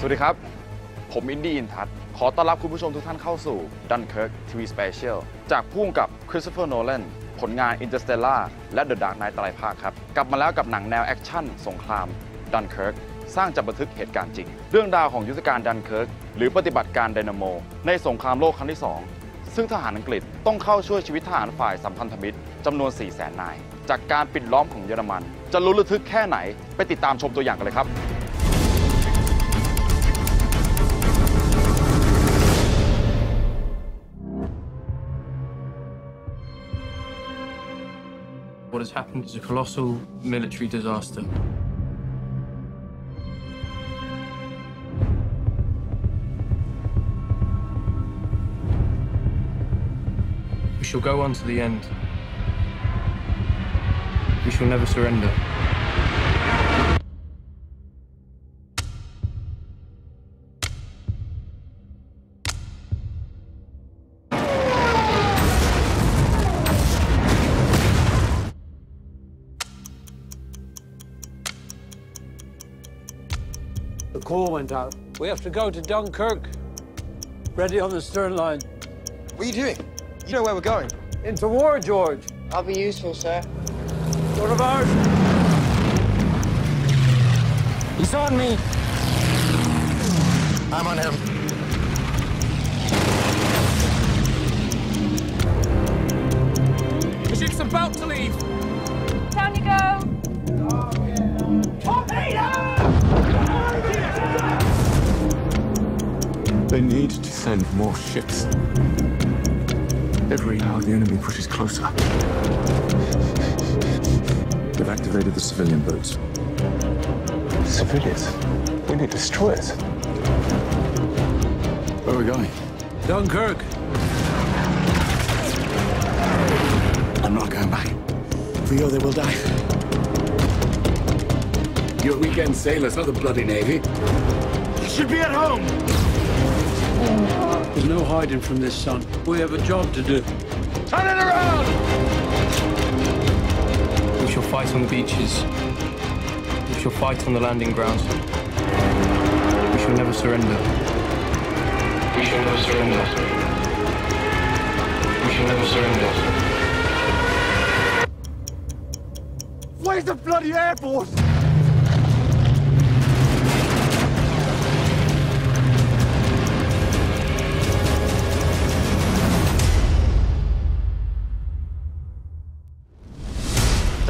สวัสดีครับผมอินดี้อินทัศน์ขอต้อนรับคุณผู้ชมทุกท่านเข้าสู่ Dunkirk TV Special จากผู้กำกับคริสโตเฟอร์โนแลนผลงาน Interstellar และ The Dark Knight ไตรภาคครับกลับมาแล้วกับหนังแนวแอคชั่นสงคราม Dunkirk สร้างจากบันทึกเหตุการณ์จริงเรื่องราวของยุทธการ Dunkirk หรือปฏิบัติการไดนาโมในสงครามโลกครั้งที่ 2ซึ่งทหารอังกฤษต้องเข้าช่วยชีวิตทหารฝ่ายสัมพันธมิตรจำนวน 400,000 นายจากการปิดล้อมของเยอรมันจะลุ้นระทึกแค่ไหนไปติดตามชมตัวอย่างกันเลยครับWhat has happened is a colossal military disaster. We shall go on to the end. We shall never surrender. The call went out. We have to go to Dunkirk. Ready on the stern line. What are you doing? You know where we're going. Into war, George. I'll be useful, sir. One of ours. He's on me. I'm on him. The ship's about to leave. Down you go. They need to send more ships. Every hour the enemy pushes closer. They've activated the civilian boats. Civilians? We need destroyers. Where are we going? Dunkirk. I'm not going back. If we go, they will die. You're weekend sailors, not the bloody Navy. You should be at home! There's no hiding from this, son. We have a job to do. Turn it around! We shall fight on the beaches. We shall fight on the landing grounds. We shall never surrender. We shall never surrender. We shall never surrender. Where's the bloody Air Force?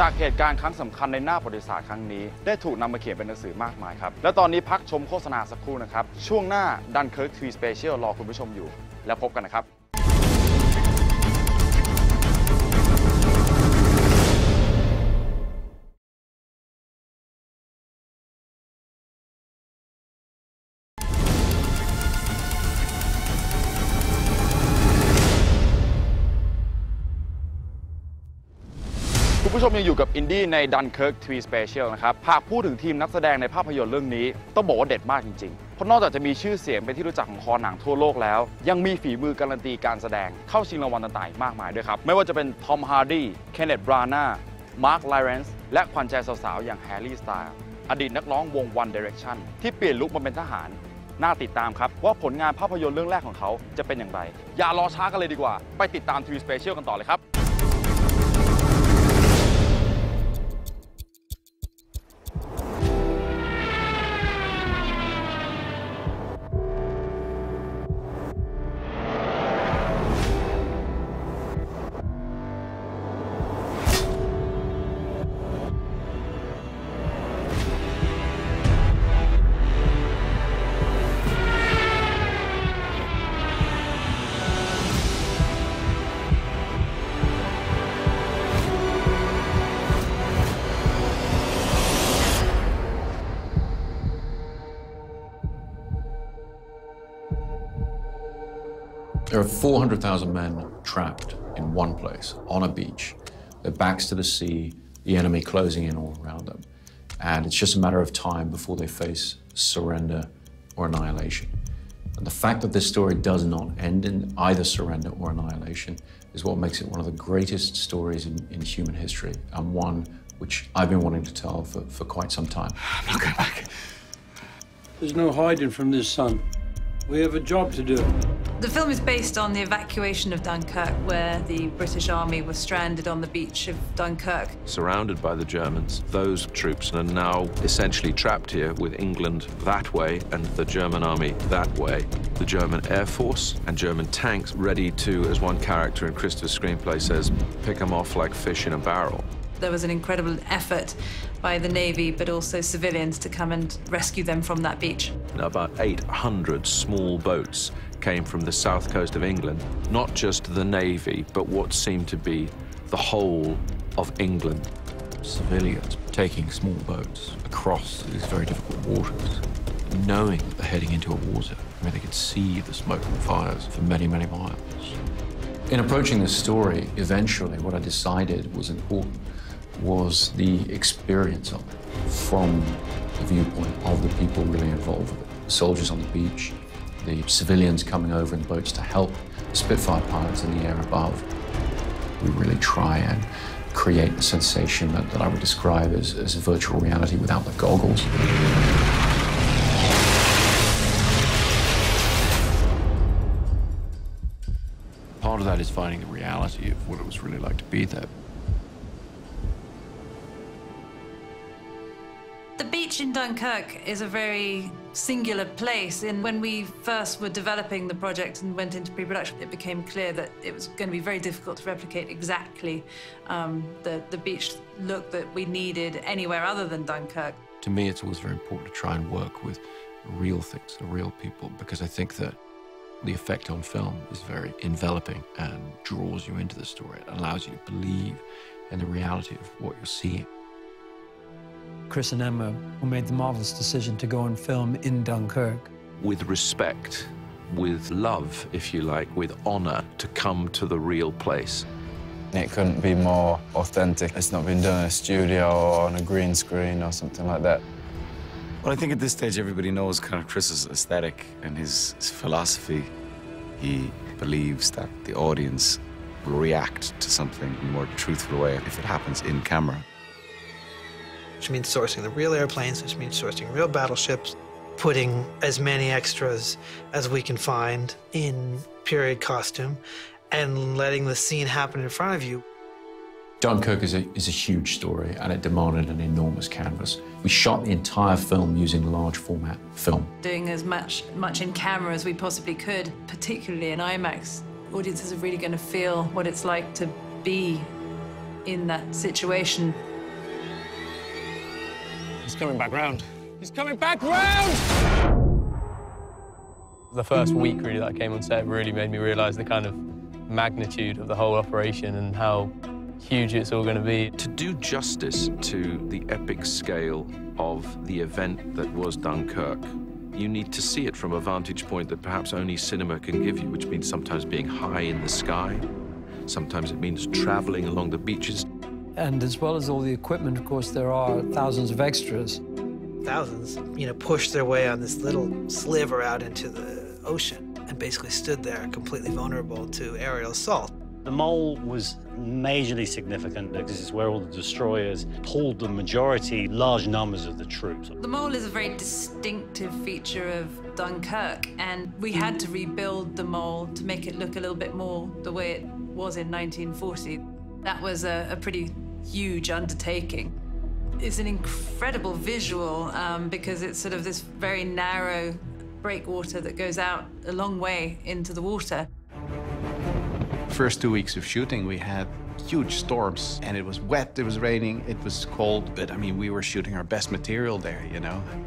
จากเหตุการณ์ครั้งสำคัญในหน้าประวัติศาสตร์ครั้งนี้ได้ถูกนำมาเขียนเป็นหนังสือมากมายครับและตอนนี้พักชมโฆษณาสักครู่นะครับช่วงหน้า Dunkirk TV Special รอคุณผู้ชมอยู่แล้วพบกันนะครับคุณผู้ชมยังอยู่กับอินดี้ใน Dunkirk TV Special นะครับหากพูดถึงทีมนักแสดงในภาพยนตร์เรื่องนี้ต้องบอกว่าเด็ดมากจริงๆเพราะนอกจากจะมีชื่อเสียงเป็นที่รู้จักของคอหนังทั่วโลกแล้วยังมีฝีมือการันตีการแสดงเข้าชิงรางวัลต่างๆมากมายด้วยครับไม่ว่าจะเป็นทอมฮาร์ดีเคนเนตบรานามาร์คไลเรนส์และขวัญใจสาวๆอย่างแฮร์รี่สไตล์อดีตนักร้องวง One Direction ที่เปลี่ยนลุคมาเป็นทหารน่าติดตามครับว่าผลงานภาพยนตร์เรื่องแรกของเขาจะเป็นอย่างไรอย่ารอช้ากันเลยดีกว่าไปติดตาม TV Special กันต่อเลยครับ There are 400,000 men trapped in one place, on a beach. Their backs to the sea, the enemy closing in all around them. And it's just a matter of time before they face surrender or annihilation. And the fact that this story does not end in either surrender or annihilation is what makes it one of the greatest stories in human history, and one which I've been wanting to tell for quite some time. I'm not going back. There's no hiding from this, son. We have a job to do. The film is based on the evacuation of Dunkirk, where the British Army was stranded on the beach of Dunkirk. Surrounded by the Germans, those troops are now essentially trapped here with England that way and the German army that way. The German Air Force and German tanks ready to, as one character in Christopher's screenplay says, pick them off like fish in a barrel. There was an incredible effort by the Navy, but also civilians, to come and rescue them from that beach. About 800 small boats came from the south coast of England, not just the Navy, but what seemed to be the whole of England. Civilians taking small boats across these very difficult waters, knowing that they're heading into a water where they could see the smoke and fires for many, many miles. In approaching this story, eventually what I decided was important was the experience of it from the viewpoint of the people really involved with it. The soldiers on the beach, the civilians coming over in boats to help the Spitfire pilots in the air above. We really try and create a sensation that I would describe as virtual reality without the goggles. Part of that is finding the reality of what it was really like to be there. The beach in Dunkirk is a very singular place, and when we first were developing the project and went into pre-production, it became clear that it was going to be very difficult to replicate exactly the beach look that we needed anywhere other than Dunkirk. To me, it's always very important to try and work with real things, the real people, because I think that the effect on film is very enveloping and draws you into the story. It allows you to believe in the reality of what you're seeing. Chris and Emma, who made the marvelous decision to go and film in Dunkirk. With respect, with love, if you like, with honor, to come to the real place. It couldn't be more authentic. It's not been done in a studio or on a green screen or something like that. Well, I think at this stage everybody knows kind of Chris's aesthetic and his philosophy. He believes that the audience will react to something in a more truthful way if it happens in camera. Which means sourcing the real airplanes, which means sourcing real battleships, putting as many extras as we can find in period costume, and letting the scene happen in front of you. Dunkirk is a huge story, and it demanded an enormous canvas. We shot the entire film using large format film. Doing as much in camera as we possibly could, particularly in IMAX, audiences are really going to feel what it's like to be in that situation. He's coming back round. He's coming back round! The first week, really, that I came on set really made me realise the kind of magnitude of the whole operation and how huge it's all going to be. To do justice to the epic scale of the event that was Dunkirk, you need to see it from a vantage point that perhaps only cinema can give you, which means sometimes being high in the sky, sometimes it means travelling along the beaches. And as well as all the equipment, of course, there are thousands of extras. Thousands, pushed their way on this little sliver out into the ocean and basically stood there completely vulnerable to aerial assault. The mole was majorly significant because it's where all the destroyers pulled the majority, large numbers of the troops. The mole is a very distinctive feature of Dunkirk, and we had to rebuild the mole to make it look a little bit more the way it was in 1940. That was a pretty huge undertaking. It's an incredible visual because it's sort of this very narrow breakwater that goes out a long way into the water. First 2 weeks of shooting, we had huge storms, and it was wet, it was raining, it was cold, but I mean, we were shooting our best material there,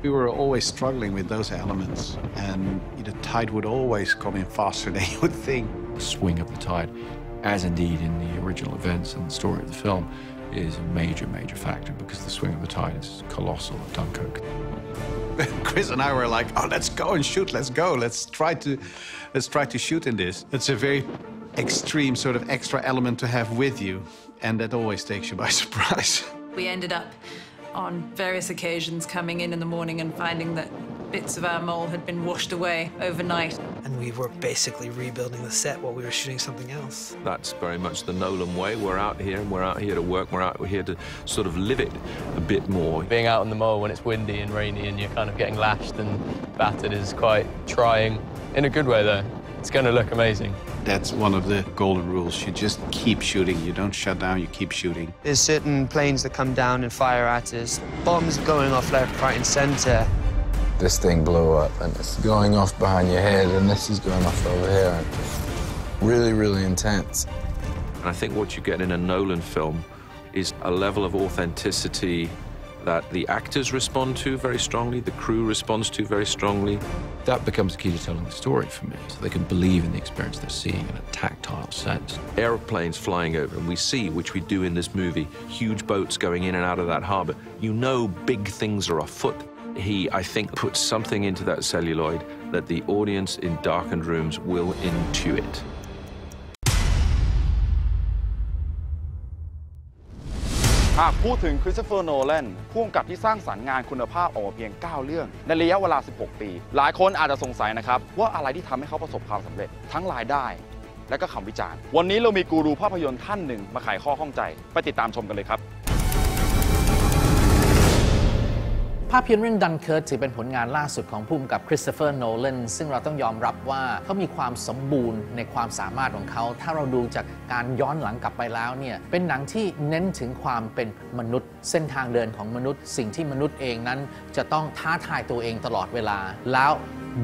We were always struggling with those elements, and the tide would always come in faster than you would think. Swing of the tide, as indeed in the original events and the story of the film, is a major, major factor because the swing of the tide is colossal at Dunkirk. Chris and I were like, oh, let's go and shoot, let's go, let's try to shoot in this. It's a very extreme sort of extra element to have with you, and that always takes you by surprise. We ended up on various occasions coming in the morning and finding that bits of our mole had been washed away overnight. And we were basically rebuilding the set while we were shooting something else. That's very much the Nolan way. We're out here and we're out here to work. We're out here to sort of live it a bit more. Being out on the mole when it's windy and rainy and you're kind of getting lashed and battered is quite trying. In a good way, though. It's going to look amazing. That's one of the golden rules. You just keep shooting. You don't shut down, you keep shooting. There's certain planes that come down and fire at us. Bombs going off left, right, and center. This thing blew up, and it's going off behind your head, and this is going off over here. And really, really intense. And I think what you get in a Nolan film is a level of authenticity that the actors respond to very strongly, the crew responds to very strongly. That becomes the key to telling the story for me, so they can believe in the experience they're seeing in a tactile sense. Airplanes flying over, and we see, which we do in this movie, huge boats going in and out of that harbour. You know big things are afoot. He, I think, puts something into that celluloid that the audience in darkened rooms will intuit. หากพูดถึงคริสโตเฟอร์ โนแลนผู้กำกับที่สร้างสรรค์งานคุณภาพออกมาเพียง 9 เรื่องในระยะเวลา 16 ปี หลายคนอาจจะสงสัยนะครับว่าอะไรที่ทำให้เขาประสบความสำเร็จทั้งรายได้และก็คำวิจารณ์วันนี้เรามีกูรูภาพยนตร์ท่านหนึ่งมาไขข้อข้องใจไปติดตามชมกันเลยครับ ภาพยนตร์เรื่อง Dunkirk ถือเป็นผลงานล่าสุดของผู้กำกับคริสโตเฟอร์ โนแลนซึ่งเราต้องยอมรับว่าเขามีความสมบูรณ์ในความสามารถของเขาถ้าเราดูจากการย้อนหลังกลับไปแล้วเนี่ยเป็นหนังที่เน้นถึงความเป็นมนุษย์เส้นทางเดินของมนุษย์สิ่งที่มนุษย์เองนั้นจะต้องท้าทายตัวเองตลอดเวลาแล้ว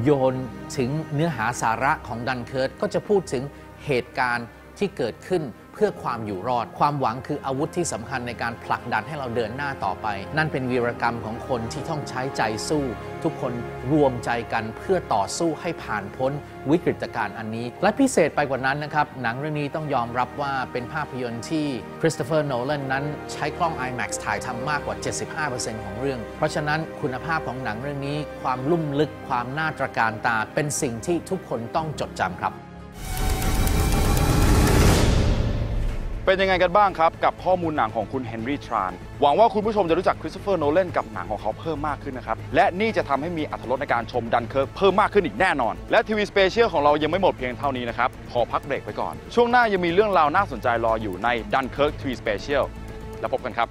โยนถึงเนื้อหาสาระของ Dunkirk ก็จะพูดถึงเหตุการณ์ที่เกิดขึ้นเพื่อความอยู่รอดความหวังคืออาวุธที่สำคัญในการผลักดันให้เราเดินหน้าต่อไปนั่นเป็นวีรกรรมของคนที่ต้องใช้ใจสู้ทุกคนรวมใจกันเพื่อต่อสู้ให้ผ่านพ้นวิกฤตการณ์อันนี้และพิเศษไปกว่านั้นนะครับหนังเรื่องนี้ต้องยอมรับว่าเป็นภาพยนตร์ที่คริสโตเฟอร์ โนแลนนั้นใช้กล้อง IMAX ถ่ายทำมากกว่า 75% ของเรื่องเพราะฉะนั้นคุณภาพของหนังเรื่องนี้ความลุ่มลึกความน่าตระการตาเป็นสิ่งที่ทุกคนต้องจดจำครับเป็นยังไงกันบ้างครับกับข้อมูลหนังของคุณเฮนรี่ ทรานหวังว่าคุณผู้ชมจะรู้จักคริสโตเฟอร์ โนแลนกับหนังของเขาเพิ่มมากขึ้นนะครับและนี่จะทำให้มีอรรถรสในการชมดันเคิร์กเพิ่มมากขึ้นอีกแน่นอนและทีวีสเปเชียลของเรายังไม่หมดเพียงเท่านี้นะครับขอพักเบรกไปก่อนช่วงหน้ายังมีเรื่องราวน่าสนใจรออยู่ในดันเคิร์กทีวีสเปเชียลแล้วพบกันครับ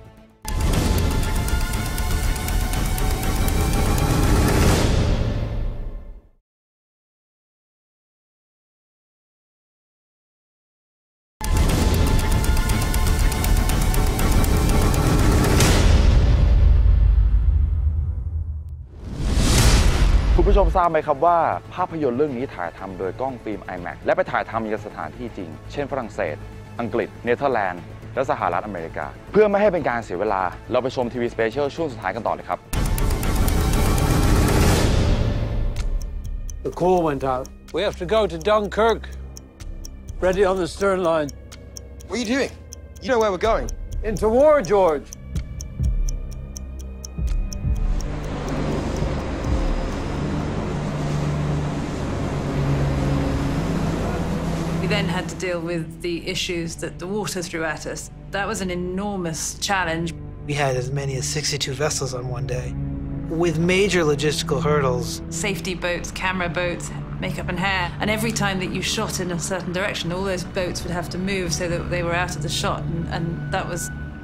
คุณผู้ชมทราบไหมครับว่าภาพยนตร์เรื่องนี้ถ่ายทำโดยกล้องฟิล์ม IMAX และไปถ่ายทำยังสถานที่จริงเช่นฝรั่งเศสอังกฤษเนเธอร์แลนด์และสหรัฐอเมริกาเพื่อไม่ให้เป็นการเสียเวลาเราไปชมทีวีสเปเชียลช่วงสุดท้ายกันต่อเลยครับ The call went out. We have to go to Dunkirk. Ready on the stern line. What are you doing? You know where we're going. Into war, George. We then had to deal with the issues that the water threw at us. That was an enormous challenge. We had as many as 62 vessels on one day, with major logistical hurdles. Safety boats, camera boats, makeup and hair. And every time that you shot in a certain direction, all those boats would have to move so that they were out of the shot. And that was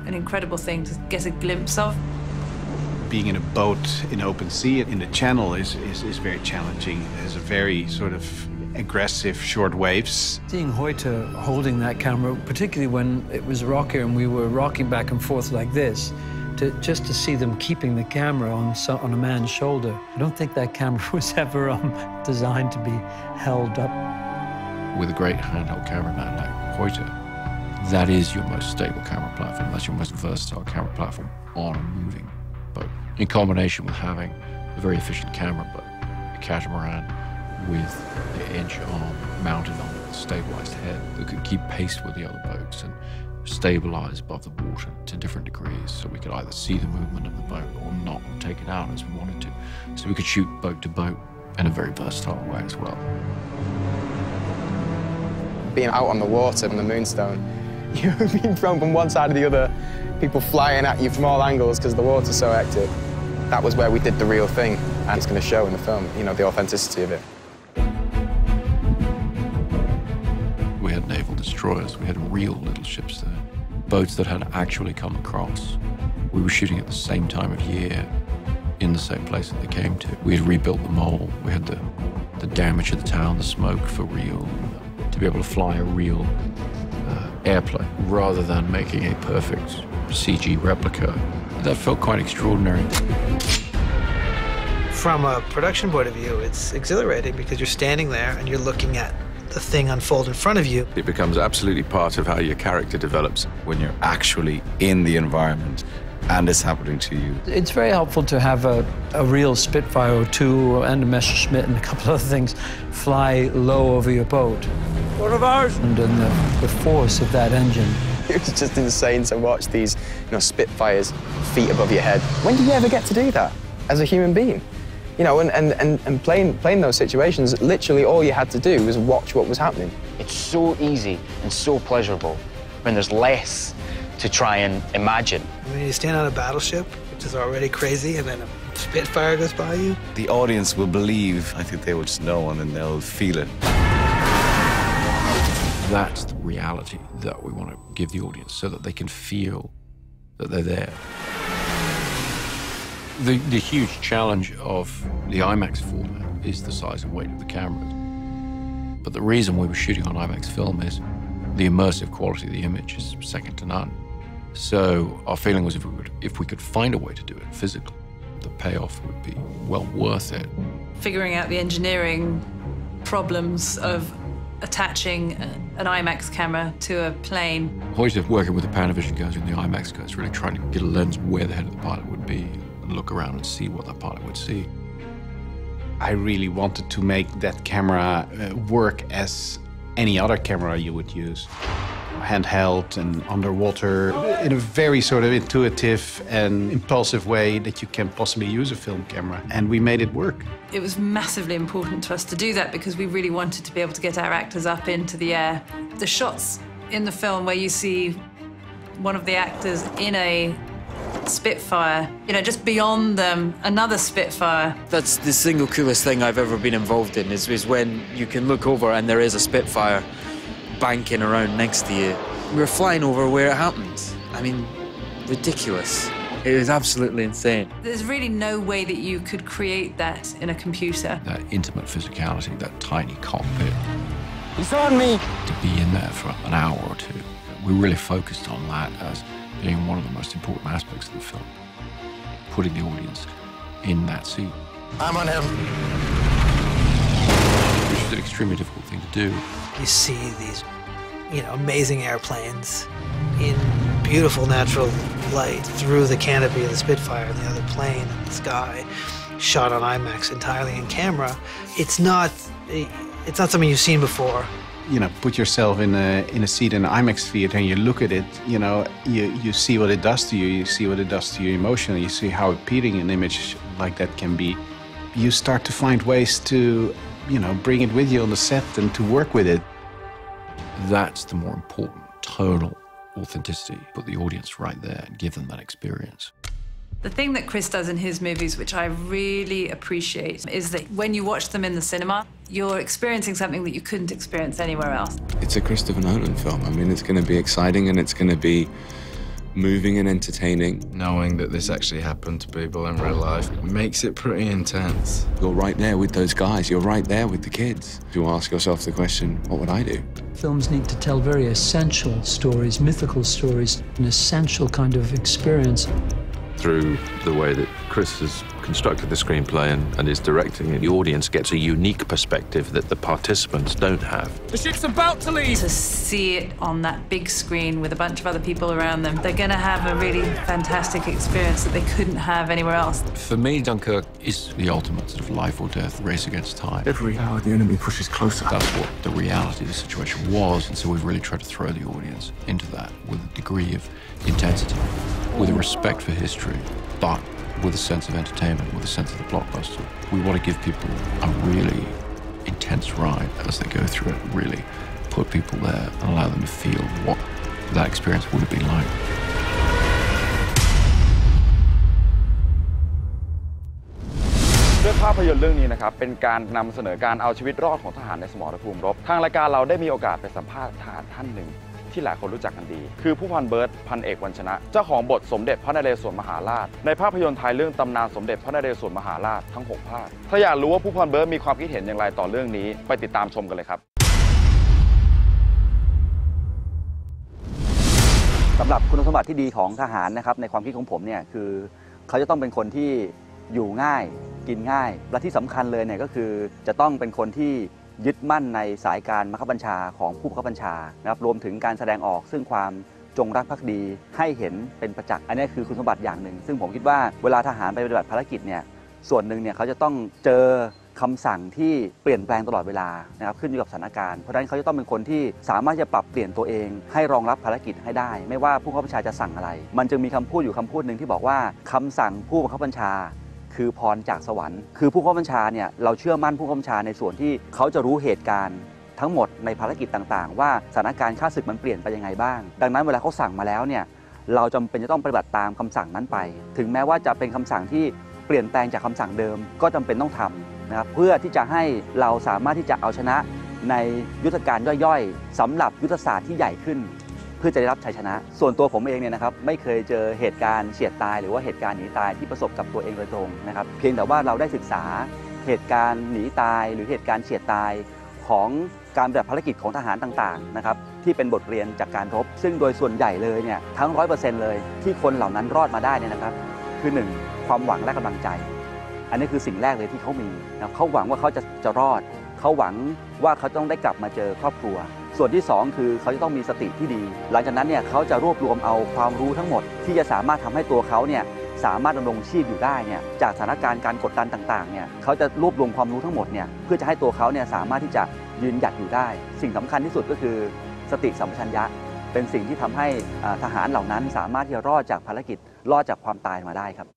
an incredible thing to get a glimpse of. Being in a boat in open sea in the channel is very challenging. There's a very sort of aggressive short waves. Seeing Hoyte holding that camera, particularly when it was rocky and we were rocking back and forth like this, just to see them keeping the camera on a man's shoulder. I don't think that camera was ever designed to be held up. With a great handheld cameraman like Hoyte, that is your most stable camera platform. That's your most versatile camera platform on a moving boat. In combination with having a very efficient camera boat, a catamaran with the edge arm mounted on a stabilized head that could keep pace with the other boats and stabilize above the water to different degrees, so we could either see the movement of the boat or not take it out as we wanted to. So we could shoot boat to boat in a very versatile way as well. Being out on the water on the Moonstone, you're being thrown from one side to the other, people flying at you from all angles because the water's so hectic. that was where we did the real thing, and it's going to show in the film, you know, the authenticity of it. We had naval destroyers, we had real little ships there, boats that had actually come across. We were shooting at the same time of year, in the same place that they came to. We had rebuilt the mole, we had the damage of the town, the smoke for real, to be able to fly a real airplane rather than making a perfect CG replica. That felt quite extraordinary. From a production point of view, it's exhilarating because you're standing there and you're looking at the thing unfold in front of you. It becomes absolutely part of how your character develops. When you're actually in the environment and it's happening to you. It's very helpful to have a real Spitfire or two and a Messerschmitt and a couple of other things fly low over your boat. One of ours! And then the force of that engine. It was just insane to watch these, you know, Spitfires feet above your head. When do you ever get to do that as a human being? You know, and playing those situations, literally all you had to do was watch what was happening. It's so easy and so pleasurable when there's less to try and imagine. When you stand on a battleship, which is already crazy, and then a Spitfire goes by you. The audience will believe. I think they will just know and then they'll feel it. That's the reality that we want to give the audience so that they can feel that they're there. The huge challenge of the IMAX format is the size and weight of the cameras. But the reason we were shooting on IMAX film is the immersive quality of the image is second to none. So our feeling was if we could find a way to do it physically, the payoff would be well worth it. Figuring out the engineering problems of attaching an IMAX camera to a plane. Always working with the Panavision guys and the IMAX guys, really trying to get a lens where the head of the pilot would be and look around and see what that pilot would see. I really wanted to make that camera work as any other camera you would use. Handheld and underwater in a very sort of intuitive and impulsive way that you can possibly use a film camera. And we made it work. It was massively important to us to do that because we really wanted to be able to get our actors up into the air. The shots in the film where you see one of the actors in a Spitfire, you know, just beyond them, another Spitfire. That's the single coolest thing I've ever been involved in is when you can look over and there is a Spitfire banking around next to you. We were flying over where it happened. I mean, ridiculous. It was absolutely insane. There's really no way that you could create that in a computer. That intimate physicality, that tiny cockpit. He's on me! To be in there for an hour or two. We really focused on that as being one of the most important aspects of the film. Putting the audience in that seat. I'm on him. Which is an extremely difficult thing to do. You see these, you know, amazing airplanes in beautiful natural light through the canopy of the Spitfire and the other plane in the sky, shot on IMAX entirely in camera. It's not something you've seen before. You know, put yourself in a seat in an IMAX theater and you look at it, you know, you see what it does to you, you see what it does to you emotionally, you see how appealing an image like that can be. You start to find ways to, you know, bring it with you on the set and to work with it. That's the more important, tonal authenticity. Put the audience right there and give them that experience. The thing that Chris does in his movies, which I really appreciate, is that when you watch them in the cinema, you're experiencing something that you couldn't experience anywhere else. It's a Christopher Nolan film. I mean, it's going to be exciting and it's going to be moving and entertaining. Knowing that this actually happened to people in real life makes it pretty intense. You're right there with those guys. You're right there with the kids. You ask yourself the question, what would I do? Films need to tell very essential stories, mythical stories, an essential kind of experience. Through the way that Chris has constructed the screenplay and is directing it, the audience gets a unique perspective that the participants don't have. The ship's about to leave! To see it on that big screen with a bunch of other people around them, they're going to have a really fantastic experience that they couldn't have anywhere else. For me, Dunkirk is the ultimate sort of life or death race against time. Every hour the enemy pushes closer. That's what the reality of the situation was, and so we've really tried to throw the audience into that with a degree of intensity, with a respect for history, but with a sense of entertainment, with a sense of the blockbuster. We want to give people a really intense ride as they go through it, really put people there and allow them to feel what that experience would have been like. ด้วยภาพยนตร์เรื่องนี้นะครับเป็นการนำเสนอการเอาชีวิตรอดของทหารในสมรภูมิรบทางรายการเราได้มีโอกาสไปสัมภาษณ์ทหารท่านหนึ่งที่หลายคนรู้จักกันดีคือผู้พันเบิร์ตพันเอกวรรณชนะเจ้าของบทสมเด็จพระนเรศวรมหาราชในภาพยนตร์ไทยเรื่องตำนานสมเด็จพระนเรศวรมหาราชทั้ง6ภาคถ้าอยากรู้ว่าผู้พันเบิร์ตมีความคิดเห็นอย่างไรต่อเรื่องนี้ไปติดตามชมกันเลยครับสำหรับคุณสมบัติที่ดีของทหารนะครับในความคิดของผมเนี่ยคือเขาจะต้องเป็นคนที่อยู่ง่ายกินง่ายและที่สำคัญเลยเนี่ยก็คือจะต้องเป็นคนที่ยึดมั่นในสายการบังคับบัญชาของผู้บังคับบัญชานะครับรวมถึงการแสดงออกซึ่งความจงรักภักดีให้เห็นเป็นประจักษ์อันนี้คือคุณสมบัติอย่างหนึ่งซึ่งผมคิดว่าเวลาทหารไปปฏิบัติภารกิจเนี่ยส่วนหนึ่งเนี่ยเขาจะต้องเจอคำสั่งที่เปลี่ยนแปลงตลอดเวลานะครับขึ้นอยู่กับสถานการณ์เพราะฉะนั้นเขาจะต้องเป็นคนที่สามารถจะปรับเปลี่ยนตัวเองให้รองรับภารกิจให้ได้ไม่ว่าผู้บังคับบัญชาจะสั่งอะไรมันจึงมีคำพูดอยู่คำพูดหนึ่งที่บอกว่าคำสั่งผู้บังคับบัญชาคือพรจากสวรรค์คือผู้บังคับบัญชาเนี่ยเราเชื่อมั่นผู้บังคับบัญชาในส่วนที่เขาจะรู้เหตุการณ์ทั้งหมดในภารกิจต่างๆว่าสถานการณ์ข้าศึกมันเปลี่ยนไปยังไงบ้างดังนั้นเวลาเขาสั่งมาแล้วเนี่ยเราจำเป็นจะต้องปฏิบัติตามคำสั่งนั้นไปถึงแม้ว่าจะเป็นคำสั่งที่เปลี่ยนแปลงจากคำสั่งเดิมก็จำเป็นต้องทำนะครับเพื่อที่จะให้เราสามารถที่จะเอาชนะในยุทธการย่อยๆสำหรับยุทธศาสตร์ที่ใหญ่ขึ้นเพื่อจะได้รับชัยชนะส่วนตัวผมเองเนี่ยนะครับไม่เคยเจอเหตุการณ์เฉียดตายหรือว่าเหตุการณ์หนีตายที่ประสบกับตัวเองโดยตรงนะครับเพียงแต่ว่าเราได้ศึกษาเหตุการณ์หนีตายหรือเหตุการณ์เฉียดตายของการปฏิบัติภารกิจของทหารต่างๆนะครับที่เป็นบทเรียนจากการรบซึ่งโดยส่วนใหญ่เลยเนี่ยทั้ง 100% เลยที่คนเหล่านั้นรอดมาได้เนี่ยนะครับคือ 1. ความหวังและกำลังใจอันนี้คือสิ่งแรกเลยที่เขามีนะเขาหวังว่าเขาจะรอดเขาหวังว่าเขาต้องได้กลับมาเจอครอบครัวส่วนที่2คือเขาจะต้องมีสติที่ดีหลังจากนั้นเนี่ยเขาจะรวบรวมเอาความรู้ทั้งหมดที่จะสามารถทำให้ตัวเขาเนี่ยสามารถดำรงชีพอยู่ได้เนี่ยจากสถานการณ์การกดดันต่างๆเนี่ยเขาจะรวบรวมความรู้ทั้งหมดเนี่ยเพื่อจะให้ตัวเขาเนี่ยสามารถที่จะยืนหยัดอยู่ได้สิ่งสำคัญที่สุดก็คือสติสัมปชัญญะเป็นสิ่งที่ทำให้ทหารเหล่านั้นสามารถที่จะรอดจากภารกิจรอดจากความตายมาได้ครับ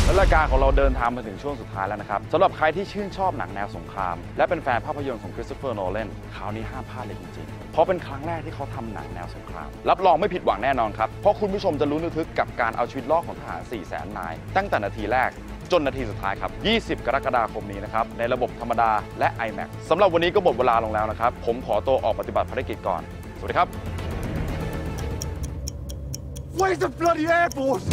และรายการของเราเดินทางมาถึงช่วงสุดท้ายแล้วนะครับสำหรับใครที่ชื่นชอบหนังแนวสงครามและเป็นแฟนภาพยนตร์ของคริสโตเฟอร์โนแลนคราวนี้ห้ามพลาดเลยจริงๆเพราะเป็นครั้งแรกที่เขาทำหนังแนวสงครามรับรองไม่ผิดหวังแน่นอนครับเพราะคุณผู้ชมจะลุ้นระทึกกับการเอาชีวิตรอดของทหาร 400,000 นายตั้งแต่นาทีแรกจนนาทีสุดท้ายครับ20 กรกฎาคมนี้นะครับในระบบธรรมดาและ IMAX สำหรับวันนี้ก็หมดเวลาลงแล้วนะครับผมขอตัวออกปฏิบัติภารกิจก่อนสวัสดีครับ Where's the bloody Air Force?